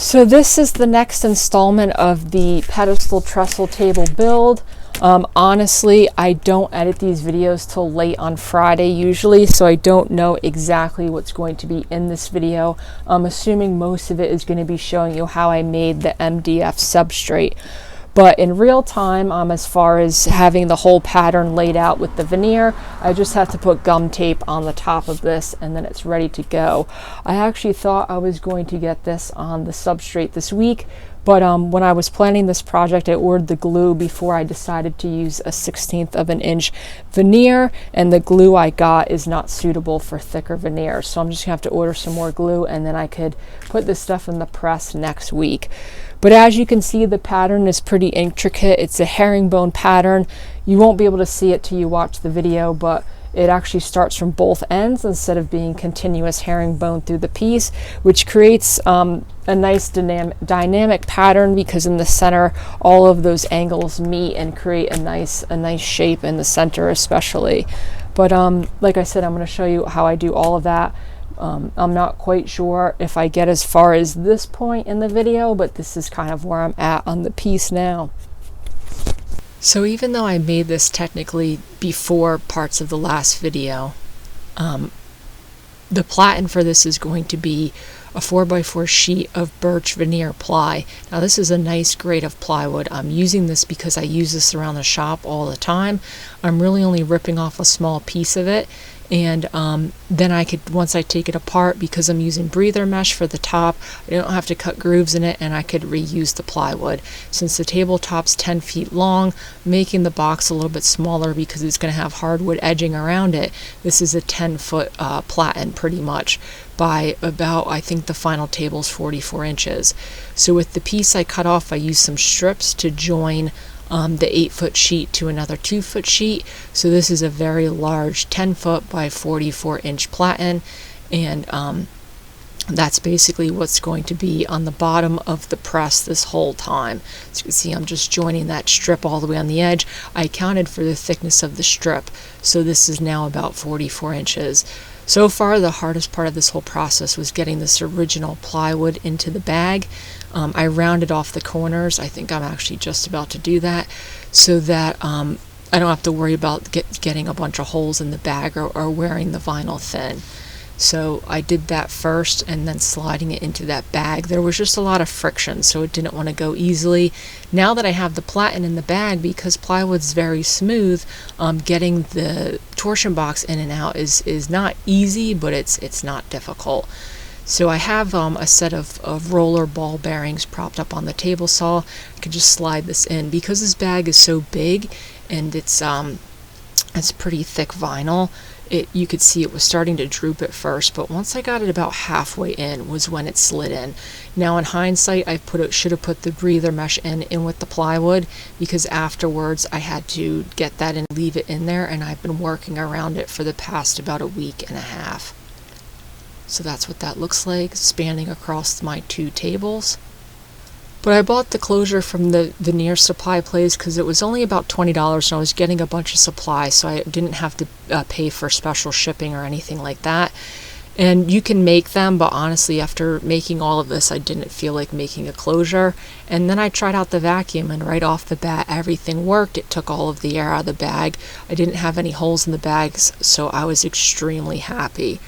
So this is the next installment of the Pedestal Trestle table build. Honestly, I don't edit these videos till late on Friday usually, so I don't know exactly what's going to be in this video. I'm assuming most of it is going to be showing you how I made the MDF substrate. But in real time, as far as having the whole pattern laid out with the veneer, I just have to put gum tape on the top of this and then it's ready to go. I actually thought I was going to get this on the substrate this week, but when I was planning this project, I ordered the glue before I decided to use a 1/16 of an inch veneer, and the glue I got is not suitable for thicker veneer. So I'm just gonna have to order some more glue and then I could put this stuff in the press next week. But as you can see, the pattern is pretty intricate. It's a herringbone pattern. You won't be able to see it till you watch the video, but it actually starts from both ends instead of being continuous herringbone through the piece, which creates a nice dynamic pattern, because in the center all of those angles meet and create a nice shape in the center especially. But like I said, I'm going to show you how I do all of that. I'm not quite sure if I get as far as this point in the video, but this is kind of where I'm at on the piece now. So even though I made this technically before parts of the last video, the platen for this is going to be a 4x4 sheet of birch veneer ply. Now this is a nice grade of plywood. I'm using this because I use this around the shop all the time. I'm really only ripping off a small piece of it, and then I could, once I take it apart, because I'm using breather mesh for the top, I don't have to cut grooves in it, and I could reuse the plywood. Since the tabletop's 10 feet long, making the box a little bit smaller because it's going to have hardwood edging around it, this is a 10-foot platen pretty much, by about, I think the final table's 44 inches. So with the piece I cut off, I used some strips to join the 8-foot sheet to another 2-foot sheet. So this is a very large 10-foot by 44-inch platen, and that's basically what's going to be on the bottom of the press this whole time. As you can see, I'm just joining that strip all the way on the edge. I counted for the thickness of the strip, so this is now about 44 inches. So far, the hardest part of this whole process was getting this original plywood into the bag. I rounded off the corners. I think I'm actually just about to do that, so that I don't have to worry about getting a bunch of holes in the bag or wearing the vinyl thin. So I did that first, and then sliding it into that bag. There was just a lot of friction, so it didn't want to go easily. Now that I have the platen in the bag, because plywood's very smooth, getting the torsion box in and out is not easy, but it's not difficult. So I have a set of roller ball bearings propped up on the table saw. I can just slide this in. Because this bag is so big and it's pretty thick vinyl, you could see it was starting to droop at first, but once I got it about halfway in was when it slid in. Now in hindsight, I should have put the breather mesh in with the plywood, because afterwards I had to get that and leave it in there, and I've been working around it for the past about a week and a half. So that's what that looks like, spanning across my 2 tables. But I bought the closure from the veneer supply place because it was only about $20, and I was getting a bunch of supplies, so I didn't have to pay for special shipping or anything like that. And you can make them, but honestly, after making all of this, I didn't feel like making a closure. And then I tried out the vacuum, and right off the bat, everything worked. It took all of the air out of the bag. I didn't have any holes in the bags, so I was extremely happy.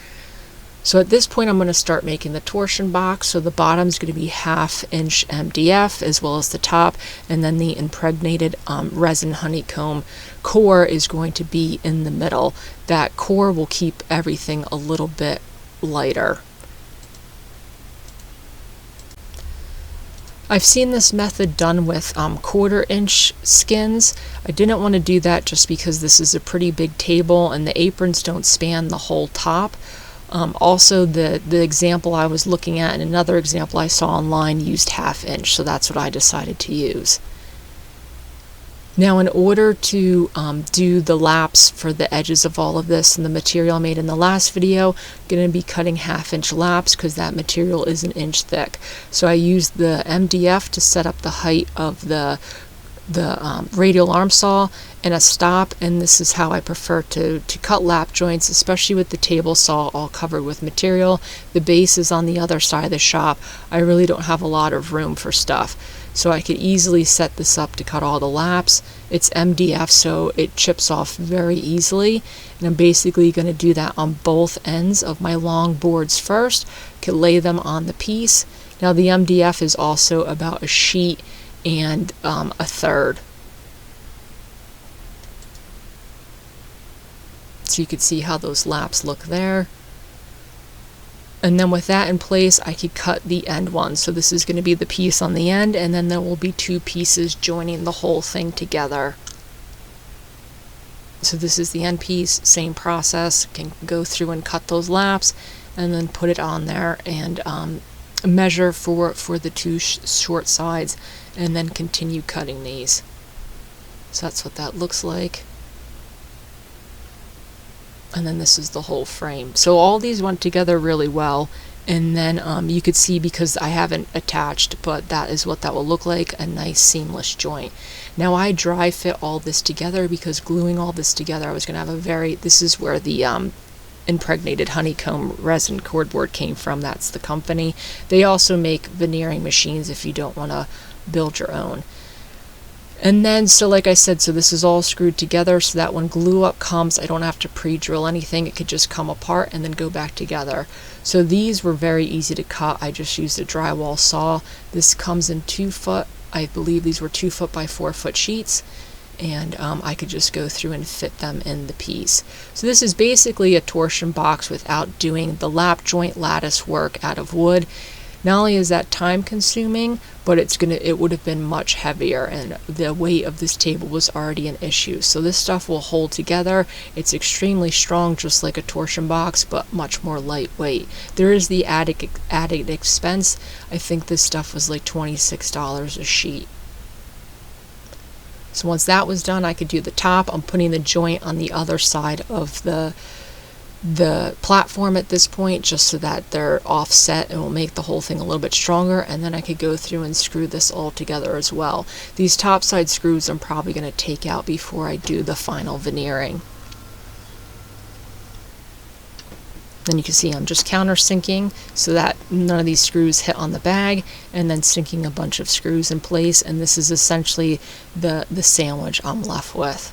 So at this point, I'm going to start making the torsion box. So the bottom's going to be 1/2 inch MDF, as well as the top, and then the impregnated resin honeycomb core is going to be in the middle. That core will keep everything a little bit lighter. I've seen this method done with 1/4 inch skins. I didn't want to do that just because this is a pretty big table and the aprons don't span the whole top. Also, the example I was looking at and another example I saw online used 1/2 inch, so that's what I decided to use. Now, in order to do the laps for the edges of all of this and the material I made in the last video, I'm going to be cutting 1/2 inch laps because that material is 1 inch thick. So I used the MDF to set up the height of the radial arm saw and a stop, and this is how I prefer to cut lap joints, especially with the table saw all covered with material. The base is on the other side of the shop. I really don't have a lot of room for stuff, so I could easily set this up to cut all the laps. It's MDF, so it chips off very easily, and I'm basically going to do that on both ends of my long boards first. Could lay them on the piece. Now the MDF is also about a sheet and a third. So you could see how those laps look there. And then with that in place, I could cut the end one. So this is going to be the piece on the end, and then there will be two pieces joining the whole thing together. So this is the end piece, same process. Can go through and cut those laps, and then put it on there and measure for the two short sides, and then continue cutting these. So that's what that looks like. And then this is the whole frame. So all these went together really well, and then you could see, because I haven't attached, but that is what that will look like, a nice seamless joint. Now I dry fit all this together, because gluing all this together I was going to have this is where the impregnated honeycomb resin cordboard came from. That's the company. They also make veneering machines if you don't want to build your own. And then, so like I said, so this is all screwed together so that when glue up comes, I don't have to pre-drill anything. It could just come apart and then go back together. So these were very easy to cut. I just used a drywall saw. This comes in 2 foot. I believe these were 2 foot by 4 foot sheets. And I could just go through and fit them in the piece. So this is basically a torsion box without doing the lap joint lattice work out of wood. Not only is that time consuming, but it would have been much heavier, and the weight of this table was already an issue. So this stuff will hold together. It's extremely strong, just like a torsion box, but much more lightweight. There is the added expense. I think this stuff was like $26 a sheet. So once that was done, I could do the top. I'm putting the joint on the other side of the platform at this point, just so that they're offset, and will make the whole thing a little bit stronger. And then I could go through and screw this all together as well. These top side screws I'm probably going to take out before I do the final veneering. Then you can see I'm just countersinking so that none of these screws hit on the bag, and then sinking a bunch of screws in place, and this is essentially the sandwich I'm left with.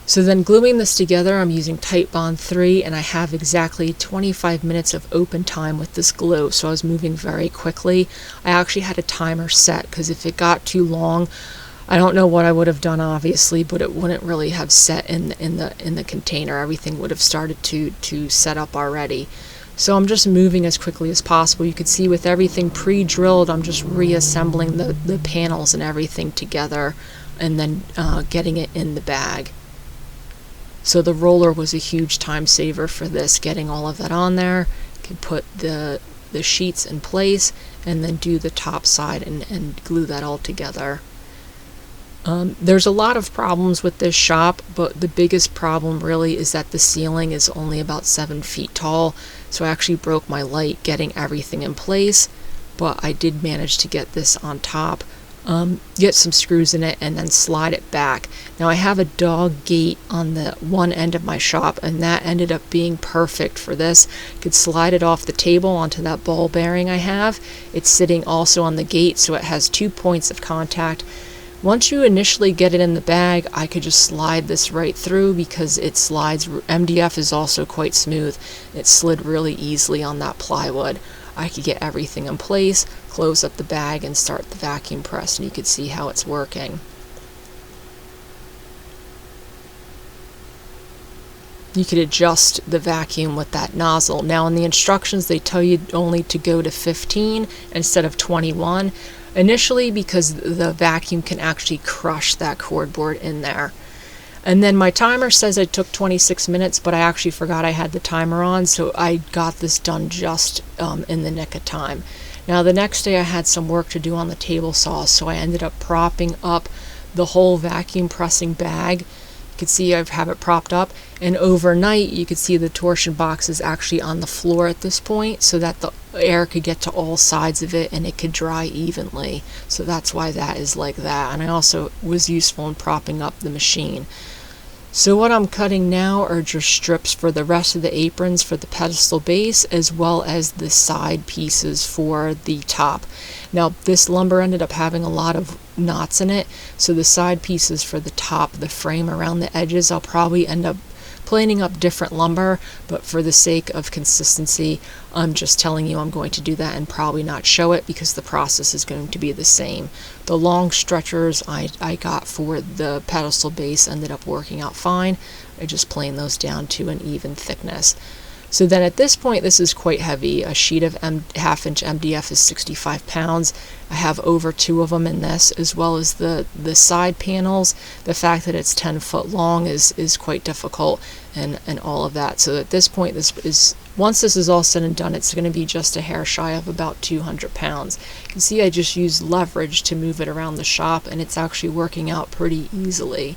So then gluing this together, I'm using Titebond 3, and I have exactly 25 minutes of open time with this glue, so I was moving very quickly. I actually had a timer set, because if it got too long, I don't know what I would have done, obviously, but it wouldn't really have set in the container. Everything would have started to set up already. So I'm just moving as quickly as possible. You can see with everything pre-drilled, I'm just reassembling the panels and everything together, and then getting it in the bag. So the roller was a huge time saver for this, getting all of that on there. Could put the sheets in place, and then do the top side and glue that all together. There's a lot of problems with this shop, but the biggest problem really is that the ceiling is only about 7 feet tall, so I actually broke my light getting everything in place, but I did manage to get this on top, get some screws in it, and then slide it back. Now I have a dog gate on the one end of my shop, and that ended up being perfect for this. Could slide it off the table onto that ball bearing I have. It's sitting also on the gate, so it has 2 points of contact. Once you initially get it in the bag, I could just slide this right through, because it slides. MDF is also quite smooth. It slid really easily on that plywood. I could get everything in place, close up the bag, and start the vacuum press, and you could see how it's working. You could adjust the vacuum with that nozzle. Now in the instructions they tell you only to go to 15 instead of 21. Initially, because the vacuum can actually crush that cordboard in there. And then my timer says it took 26 minutes, but I actually forgot I had the timer on, so I got this done just in the nick of time. Now the next day I had some work to do on the table saw, so I ended up propping up the whole vacuum pressing bag You can see I have it propped up, and overnight you can see the torsion box is actually on the floor at this point, so that the air could get to all sides of it and it could dry evenly. So that's why that is like that. And I also was useful in propping up the machine. So what I'm cutting now are just strips for the rest of the aprons for the pedestal base, as well as the side pieces for the top. Now this lumber ended up having a lot of knots in it, so the side pieces for the top, the frame around the edges, I'll probably end up planing up different lumber, but for the sake of consistency, I'm just telling you I'm going to do that and probably not show it because the process is going to be the same. The long stretchers I got for the pedestal base ended up working out fine. I just planed those down to an even thickness. So then at this point, this is quite heavy. A sheet of half-inch MDF is 65 pounds. I have over 2 of them in this, as well as the side panels. The fact that it's 10 foot long is quite difficult, and all of that. So at this point, once this is all said and done, it's going to be just a hair shy of about 200 pounds. You can see I just used leverage to move it around the shop, and it's actually working out pretty easily.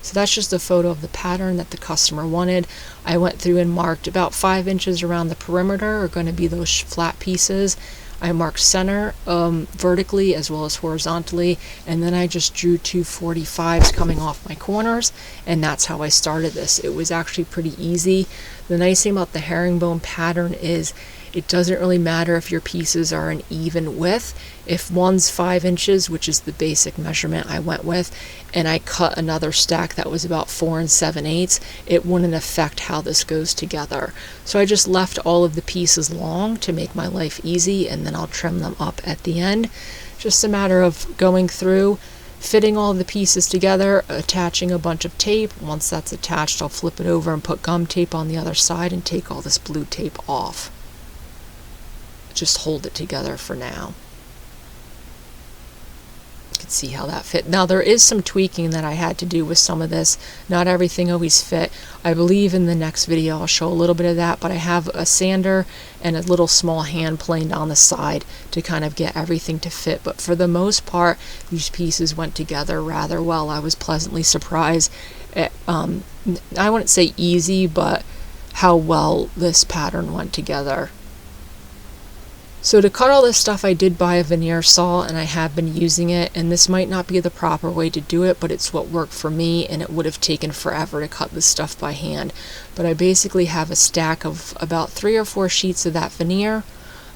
So that's just a photo of the pattern that the customer wanted. I went through and marked about 5 inches around the perimeter are going to be those flat pieces. I marked center vertically as well as horizontally, and then I just drew 2 45s coming off my corners, and that's how I started this. It was actually pretty easy. The nice thing about the herringbone pattern is it doesn't really matter if your pieces are an even width. If one's 5 inches, which is the basic measurement I went with, and I cut another stack that was about 4 7/8, it wouldn't affect how this goes together. So I just left all of the pieces long to make my life easy, and then I'll trim them up at the end. Just a matter of going through, fitting all the pieces together, attaching a bunch of tape. Once that's attached, I'll flip it over and put gum tape on the other side and take all this blue tape off. Just hold it together for now. You can see how that fit. Now there is some tweaking that I had to do with some of this. Not everything always fit. I believe in the next video I'll show a little bit of that, but I have a sander and a little small hand planed on the side to kind of get everything to fit. But for the most part, these pieces went together rather well. I was pleasantly surprised at, I wouldn't say easy, but how well this pattern went together. So to cut all this stuff, I did buy a veneer saw, and I have been using it, and this might not be the proper way to do it, but it's what worked for me, and it would have taken forever to cut this stuff by hand. But I basically have a stack of about 3 or 4 sheets of that veneer.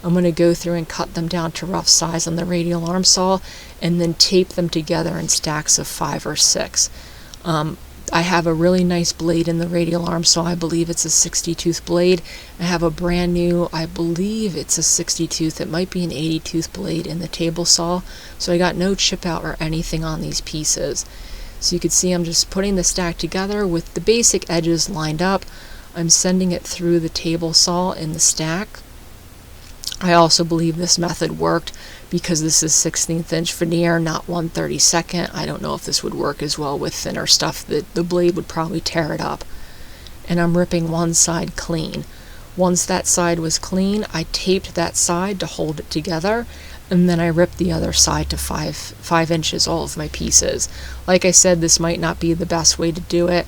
I'm going to go through and cut them down to rough size on the radial arm saw, and then tape them together in stacks of 5 or 6. I have a really nice blade in the radial arm saw. I believe it's a 60 tooth blade. I have a brand new, I believe it's a 60 tooth, it might be an 80 tooth blade in the table saw. So I got no chip out or anything on these pieces. So you can see I'm just putting the stack together with the basic edges lined up. I'm sending it through the table saw in the stack. I also believe this method worked because this is 16th inch veneer, not 1/32. I don't know if this would work as well with thinner stuff. The blade would probably tear it up. And I'm ripping one side clean. Once that side was clean, I taped that side to hold it together, and then I ripped the other side to 5 inches, all of my pieces. Like I said, this might not be the best way to do it.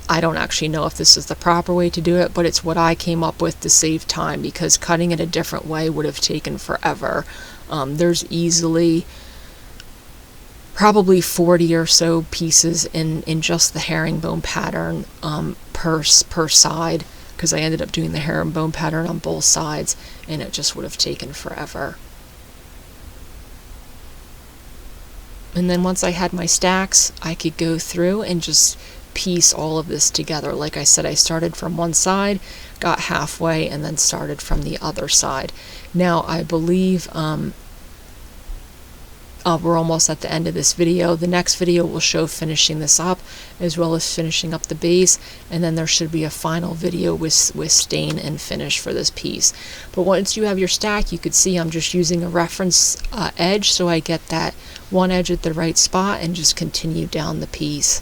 I don't actually know if this is the proper way to do it, but it's what I came up with to save time, because cutting it a different way would have taken forever. There's easily probably 40 or so pieces in just the herringbone pattern per side, because I ended up doing the herringbone pattern on both sides, and it just would have taken forever. And then once I had my stacks, I could go through and just piece all of this together. Like I said, I started from one side, got halfway, and then started from the other side. Now I believe we're almost at the end of this video. The next video will show finishing this up, as well as finishing up the base, and then there should be a final video with stain and finish for this piece. But once you have your stack, you could see I'm just using a reference edge, so I get that one edge at the right spot and just continue down the piece.